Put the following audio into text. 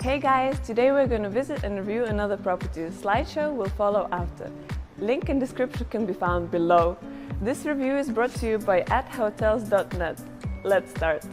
Hey guys, today we're going to visit and review another property. The slideshow will follow after. Link in description can be found below. This review is brought to you by @hotels.net. Let's start.